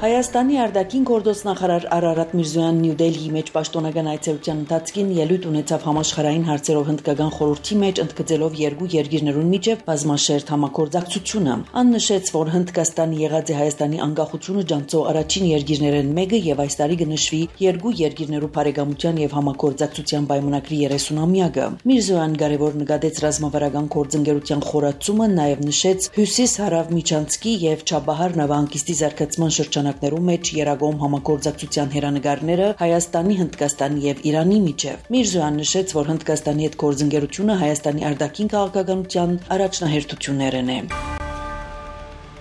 Հայաստանի արտաքին գործոս նախարար Արարատ Միրզոյանն Նյու Դելհիի մեջ պաշտոնական այցելության ընթացքին ելույթ ունեցավ համաշխարհային հարցերով հնդկական խորհրդի մեջ, ընդգծելով երկու երկիրներուն միջև բազմաշերտ համագործակցությունը։ Ան նշեց, որ Հնդկաստանը եղած է Հայաստանի անկախությունը ջանցող առաջին երկիրներն մեկը եւ այս տարի կնշվի երկու երկիրներու բարեկամության եւ համագործակցության պայմանագրի 30-ամյակը։ Միրզոյանն կարևոր նկատեց ռազմավարական գործընկերության խորացումը, նաեւ նշեց հյուսիս-հարավ միջանցքի եւ Չաբահար նավահանգիստի զարգացման շրջանակներում մեջ երագոմ համագործակցության հերանեկարները Հայաստանի, Հնդկաստանի եւ Իրանի միջև։ Միրզոյանն նշեց, որ Հնդկաստանի հետ գործընկերությունը Հայաստանի արտաքին քաղաքականության առաջնահերթություններն է։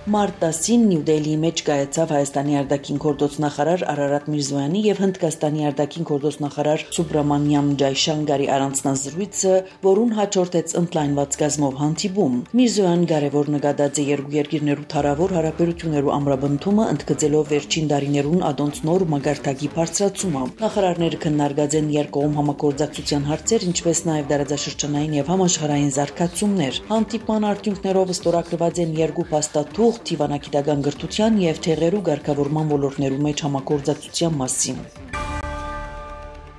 Մարտ 10-ին Նյու Դելհիի մեջ կայացավ Հայաստանի արտաքին գործոս նախարար Արարատ Միրզոյանի եւ Հնդկաստանի արտաքին գործոս նախարար Սուբրամանյան Ջայշանկարի առանձնազրույցը, որուն հաջորդեց ընդլայնված գազմով հանդիպում։ Միրզոյանն կարևոր նկատած է երկու երկիրներու թարավոր հարաբերություններու ամրապնդումը, ընդգծելով վերջին տարիներուն ադոնց նոր մագարտակի բարձրացումը։ Նախարարները քննարկած են երկկողմ համագործակցության հարցեր, ինչպես նաեւ դարաձաշրջանային եւ համաշխարհային զարգացումներ։ Հանդիպման արդյունքներով ստորագրված են երկու փաստաթուղթ Տիվանագիտական գրթության եւ թեղերու ղեկավարման ոլորտներու մեջ համագործակցության մասին։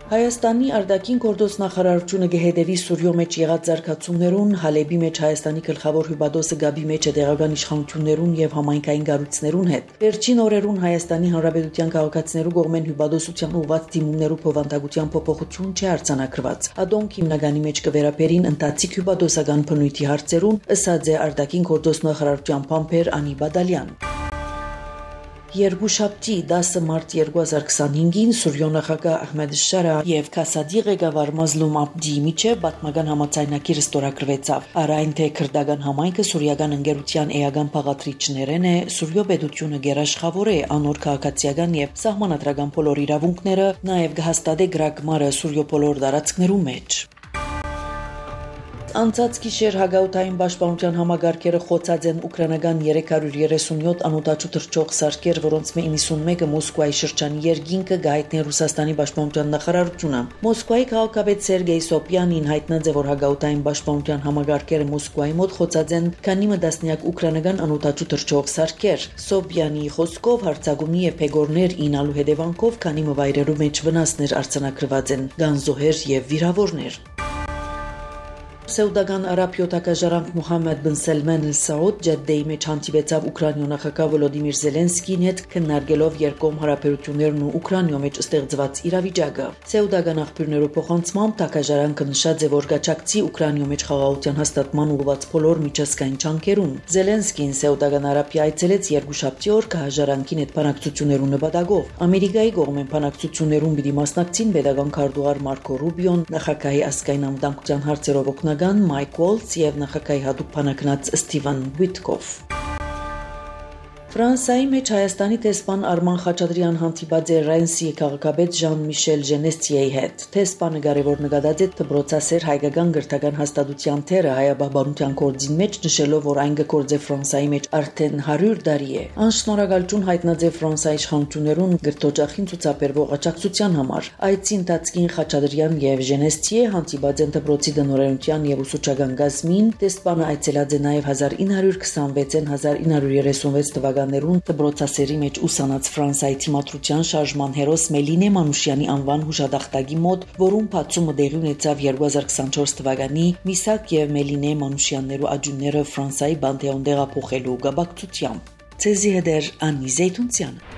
Հայաստանի արտաքին գործոս նախարարությունը կհետևի Սուրիո մեջ եղած զարգացումներուն, Հալեբի մեջ Հայաստանի գլխավոր հյուպատոսը Գաբի մեջ տեղական իշխանություններուն եւ համայնքային կառույցներուն հետ։ Վերջին օրերուն Հայաստանի Հանրապետության քաղաքացիներու կողմեն հյուպատոսության ուղղված դիմումներու փոխանցագության փոփոխություն չի արձանագրված։ Ադոնք հիմնականի մեջ կվերապերին ընթացիկ հյուպատոսական բնույթի հարցերուն, ըսած է արտաքին գործոս նախարարության փամփեր Անի Բադալյան։ Երկուշաբթի 10 մարտ 2025-ին Սուրիո նախագահ Ահմեդ Շարա եւ Քասադի ղեկավար Մազլում Աբդիի միջեւ պատմական համաձայնագիր ստորագրվեցավ։ Արայն թե քրդական համայնքը սուրիական ընկերության էական բաղադրիչներն է, Սուրիո պետությունը գերաշխավոր է անոր քաղաքացիական եւ սահմանադրական բոլոր իրավունքները, նաեւ կհաստատե գրակմարը Սուրիո բոլոր տարածքներու մեջ։ Անցած գիշեր հագաուտային պաշտպանության համագարկերը խոցած են ուկրաինական 337 անօդաչու թռչող սարքեր, որոնց 91-ը Մոսկվայի շրջանի երկինքը գայտնի Ռուսաստանի պաշտպանության նախարարությունը։ Մոսկվայի քաղաքապետ Սերգեյ Սոպյանին հայտնած է, որ հագաուտային պաշտպանության համագարկերը Մոսկվայի մոտ խոցած են քանի տասնյակ ուկրաինական անօդաչու թռչող սարքեր։ Սոպյանի խոսքով հարձակումի եւ փեգորներ ինալու հետևանքով քանի վայրերու մեջ վնասներ արձանագրված են, գանձոհեր եւ վիրավորներ։ Սաուդական արաբիոտակաժարանք Մուհամմեդ բն Սելման Ալ-Սաուդ Ջեդդեի մեջ հանդիպեցավ Ուկրաինո նախագահ Վոլոդիմիր Զելենսկին հետ, քննարկելով երկկողմ հարաբերություններն ու Ուկրաինո մեջ ստեղծված իրավիճակը։ Սաուդական աղբյուրներու փոխանցմամբ տակաժարանքը նշած է, որ գաչակցի Ուկրաինո մեջ խաղաղության հաստատման ուղղված բոլոր միջազգային ջանքերուն։ Զելենսկին Սաուդական Արաբիա այցելեց երկուշաբթի օր քաղաքաժարանքին հետ բանակցություններու նպատակով։ Ամերիկայի կողմեն բանակցություններուն պիտի մասնակցին պետական քարտուղար Մարկո Ռուբիոն, նախագահի ազգային անվտանգության հարցերով օգնական Մայք Ուոլթս եւ նախագահի հատուկ բանակնած Ստիվեն Ուիտկոֆ։ Ֆրանսիայի մեջ Հայաստանի տեսփան Արման Խաչատրյան հանդիպած է Ռենսի քաղաքապետ Ժան-Միշել Ժենեստիեի հետ։ Տեսփանը կարևոր նկատած է դպրոցասեր հայկական գրթական հաստատության թերը հայաբահբանության գործին մեջ, նշելով, որ այն գործ է Ֆրանսիայի մեջ արդեն 100 տարի է։ Անշնորհակալություն հայտնած է Ֆրանսիայի իշխանություններուն գրթօջախին ցուցաբերվող աջակցության համար։ Այցի ընթացքին Խաչատրյան եւ Ժենեստիե հանդիպած են դպրոցի տնօրենության եւ ուսուցչական գազմին։ Տեսփանը այցելած է նաեւ 1926-ին 1936 թվականներուն դպրոցասերի մեջ ուսանած Ֆրանսիայի թիմադրության շարժման հերոս Մելինե Մանուշյանի անվան հուշադախտակի մոտ, որում բացումը տեղի ունեցավ 2024 թվականի Միսակ եւ Մելինե Մանուշյաններու աջունները Ֆրանսիայի Բանտեոն տեղափոխելու կապակցությամբ։ Ցեզի հետ Անի Զեյթունցյան։